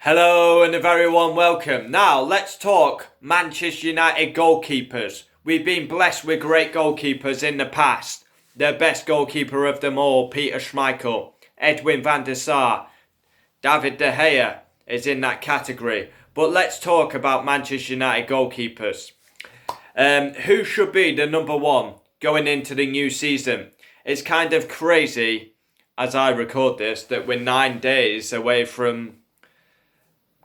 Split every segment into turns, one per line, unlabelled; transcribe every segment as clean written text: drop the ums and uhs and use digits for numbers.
Hello and a very warm welcome. Now let's talk Manchester United goalkeepers. We've been blessed with great goalkeepers in the past. The best goalkeeper of them all, Peter Schmeichel, Edwin van der Sar, David De Gea is in that category. But let's talk about Manchester United goalkeepers. Who should be the number one going into the new season? It's kind of crazy, as I record this, that we're 9 days away from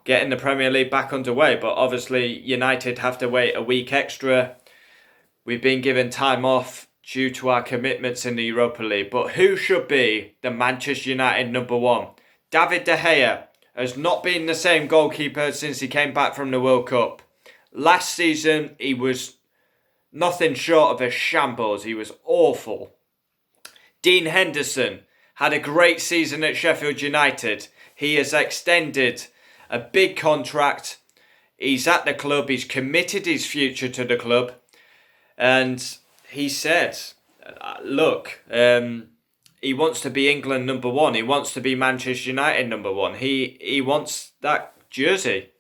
getting the Premier League back underway, but obviously United have to wait a week extra. We've been given time off due to our commitments in the Europa League. But who should be the Manchester United number one? David De Gea has not been the same goalkeeper since he came back from the World Cup. Last season, he was nothing short of a shambles. He was awful. Dean Henderson had a great season at Sheffield United. He has extended a big contract. He's at the club. He's committed his future to the club. And he said, look, he wants to be England number one. He wants to be Manchester United number one. He wants that jersey.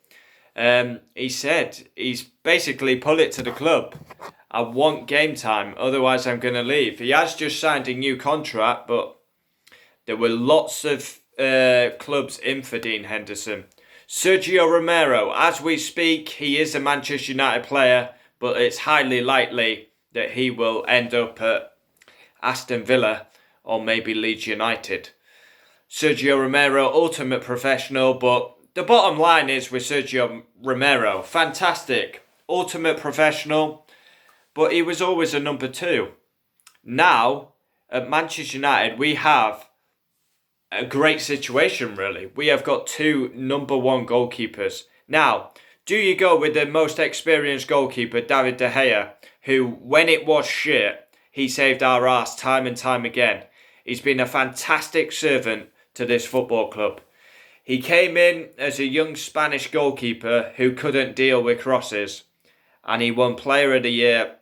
He said, he's basically put it to the club. I want game time, otherwise I'm going to leave. He has just signed a new contract, but there were lots of clubs in for Dean Henderson. Sergio Romero, as we speak, he is a Manchester United player, but it's highly likely that he will end up at Aston Villa or maybe Leeds United. Sergio Romero, ultimate professional, but the bottom line is with Sergio Romero, fantastic, ultimate professional, but he was always a number two. Now, at Manchester United, we have a great situation, really. We have got two number one goalkeepers. Now, do you go with the most experienced goalkeeper, David De Gea, who, when it was shit, he saved our arse time and time again. He's been a fantastic servant to this football club. He came in as a young Spanish goalkeeper who couldn't deal with crosses, and he won Player of the Year,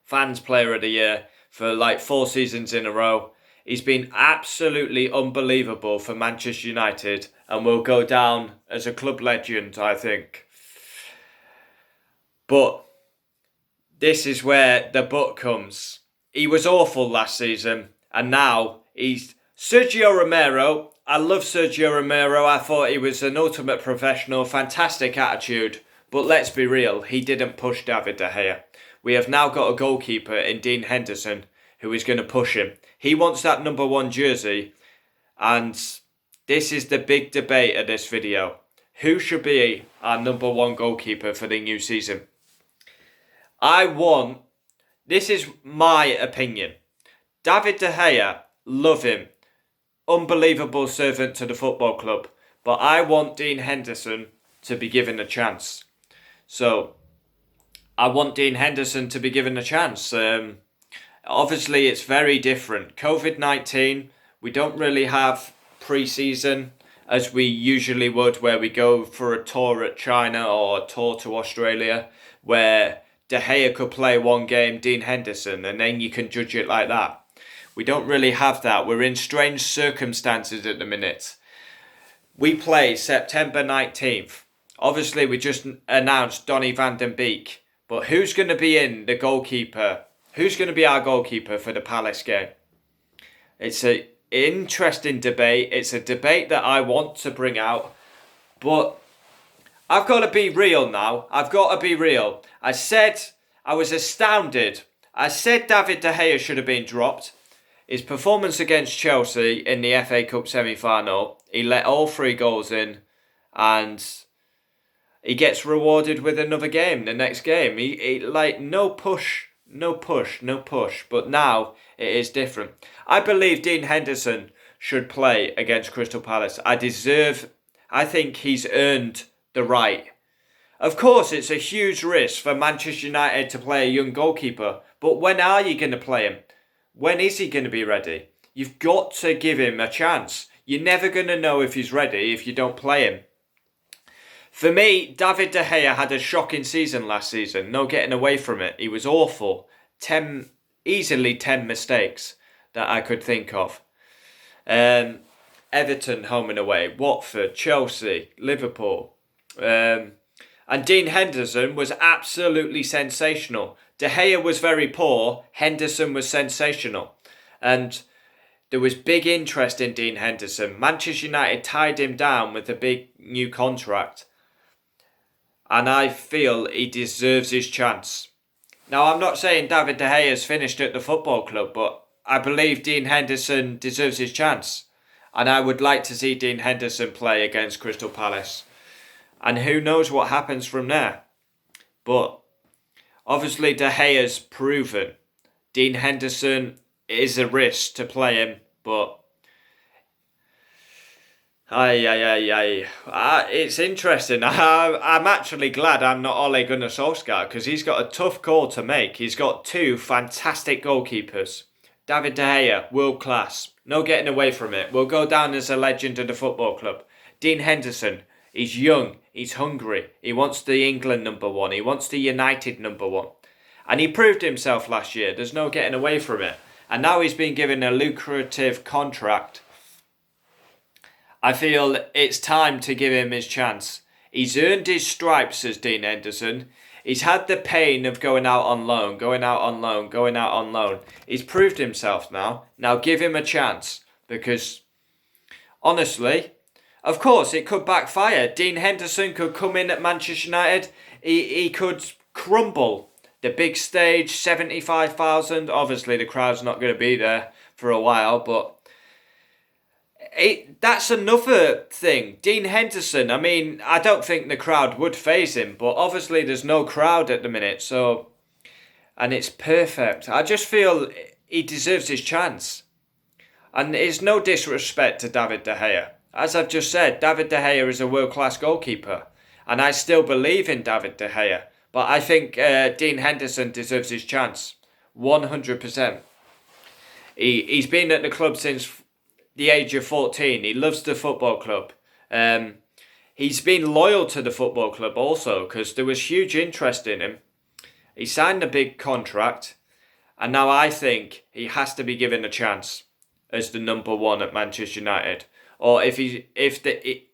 Fans Player of the Year, for like 4 seasons in a row. He's been absolutely unbelievable for Manchester United and will go down as a club legend, I think. But this is where the but comes. He was awful last season, and now he's Sergio Romero. I love Sergio Romero. I thought he was an ultimate professional, fantastic attitude. But let's be real, he didn't push David De Gea. We have now got a goalkeeper in Dean Henderson who is going to push him. He wants that number one jersey, and this is the big debate of this video. Who should be our number one goalkeeper for the new season? This is my opinion. David De Gea, love him. Unbelievable servant to the football club. But I want Dean Henderson to be given a chance. So, I want Dean Henderson to be given a chance. Obviously, it's very different. COVID-19, we don't really have pre-season as we usually would, where we go for a tour at China or a tour to Australia, where De Gea could play one game, Dean Henderson, and then you can judge it like that. We don't really have that. We're in strange circumstances at the minute. We play September 19th. Obviously, we just announced Donny van den Beek. But who's going to be in the goalkeeper? Who's going to be our goalkeeper for the Palace game? It's an interesting debate. It's a debate that I want to bring out. But I've got to be real now. I've got to be real. I was astounded. I said David De Gea should have been dropped. His performance against Chelsea in the FA Cup semi-final, he let all 3 goals in, and he gets rewarded with another game, the next game. He no push. But now it is different. I believe Dean Henderson should play against Crystal Palace. I think he's earned the right. Of course, it's a huge risk for Manchester United to play a young goalkeeper. But when are you going to play him? When is he going to be ready? You've got to give him a chance. You're never going to know if he's ready if you don't play him. For me, David De Gea had a shocking season last season. No getting away from it. He was awful. Easily 10 mistakes that I could think of. Everton home and away, Watford, Chelsea, Liverpool. And Dean Henderson was absolutely sensational. De Gea was very poor. Henderson was sensational. And there was big interest in Dean Henderson. Manchester United tied him down with a big new contract. And I feel he deserves his chance. Now, I'm not saying David De Gea has finished at the football club, but I believe Dean Henderson deserves his chance. And I would like to see Dean Henderson play against Crystal Palace. And who knows what happens from there. But obviously De Gea's proven. Dean Henderson is a risk to play him, but it's interesting. I'm actually glad I'm not Ole Gunnar Solskjaer, because he's got a tough call to make. He's got two fantastic goalkeepers. David De Gea, world class. No getting away from it. Will go down as a legend of the football club. Dean Henderson, he's young, he's hungry. He wants the England number one. He wants the United number one. And he proved himself last year. There's no getting away from it. And now he's been given a lucrative contract. I feel it's time to give him his chance. He's earned his stripes as Dean Henderson. He's had the pain of going out on loan. He's proved himself now. Now give him a chance. Because, honestly, of course, it could backfire. Dean Henderson could come in at Manchester United. He could crumble. The big stage, 75,000. Obviously, the crowd's not going to be there for a while, but that's another thing. Dean Henderson, I mean, I don't think the crowd would faze him, but obviously there's no crowd at the minute, so, and it's perfect. I just feel he deserves his chance. And it's no disrespect to David De Gea. As I've just said, David De Gea is a world-class goalkeeper, and I still believe in David De Gea, but I think Dean Henderson deserves his chance, 100%. He's been at the club since the age of 14. He loves the football club. He's been loyal to the football club also, because there was huge interest in him. He signed a big contract, and now I think he has to be given a chance as the number one at Manchester United. Or if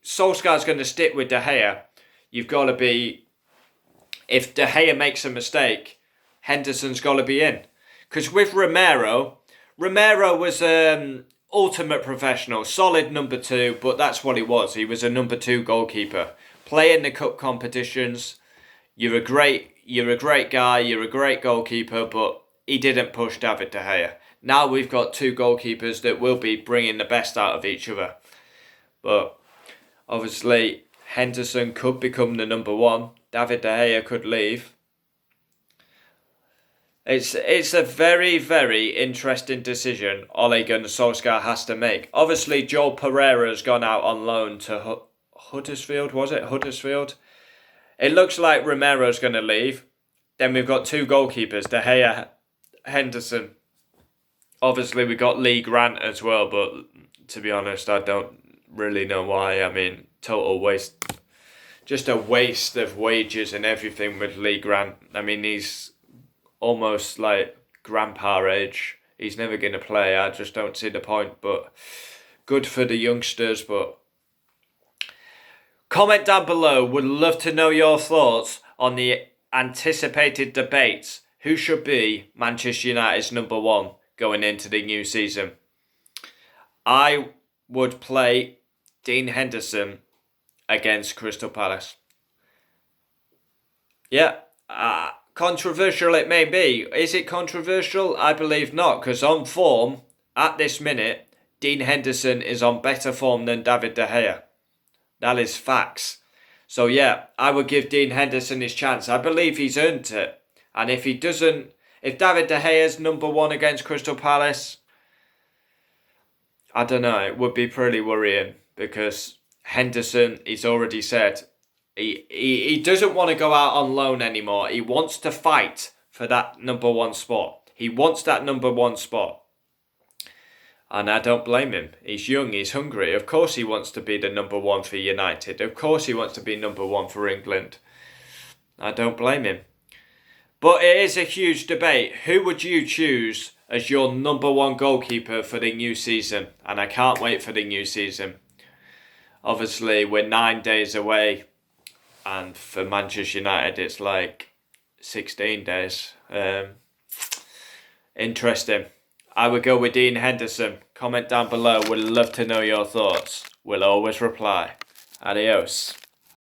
Solskjaer's going to stick with De Gea, you've got to be. If De Gea makes a mistake, Henderson's got to be in. Because with Romero was ultimate professional, solid number two, but that's what he was. He was a number two goalkeeper. Playing the cup competitions, you're a great guy, you're a great goalkeeper, but he didn't push David De Gea. Now we've got two goalkeepers that will be bringing the best out of each other. But obviously, Henderson could become the number one. David De Gea could leave. It's a very, very interesting decision Ole Gunnar Solskjaer has to make. Obviously, Joel Pereira's gone out on loan to Huddersfield, was it? Huddersfield? It looks like Romero's going to leave. Then we've got two goalkeepers, De Gea, Henderson. Obviously, we got Lee Grant as well, but to be honest, I don't really know why. I mean, total waste. Just a waste of wages and everything with Lee Grant. I mean, he's almost like grandpa age. He's never going to play. I just don't see the point. But good for the youngsters. But comment down below. Would love to know your thoughts on the anticipated debates. Who should be Manchester United's number one going into the new season? I would play Dean Henderson against Crystal Palace. Yeah, controversial it may be. Is it controversial? I believe not, because on form, at this minute, Dean Henderson is on better form than David De Gea. That is facts. So yeah, I would give Dean Henderson his chance. I believe he's earned it. And if he doesn't, if David De Gea is number one against Crystal Palace, I don't know, it would be pretty worrying, because Henderson, he's already said, he doesn't want to go out on loan anymore. He wants to fight for that number one spot. He wants that number one spot. And I don't blame him. He's young, he's hungry. Of course he wants to be the number one for United. Of course he wants to be number one for England. I don't blame him. But it is a huge debate. Who would you choose as your number one goalkeeper for the new season? And I can't wait for the new season. Obviously, we're 9 days away. And for Manchester United, it's like 16 days. Interesting. I would go with Dean Henderson. Comment down below. We'd love to know your thoughts. We'll always reply. Adios.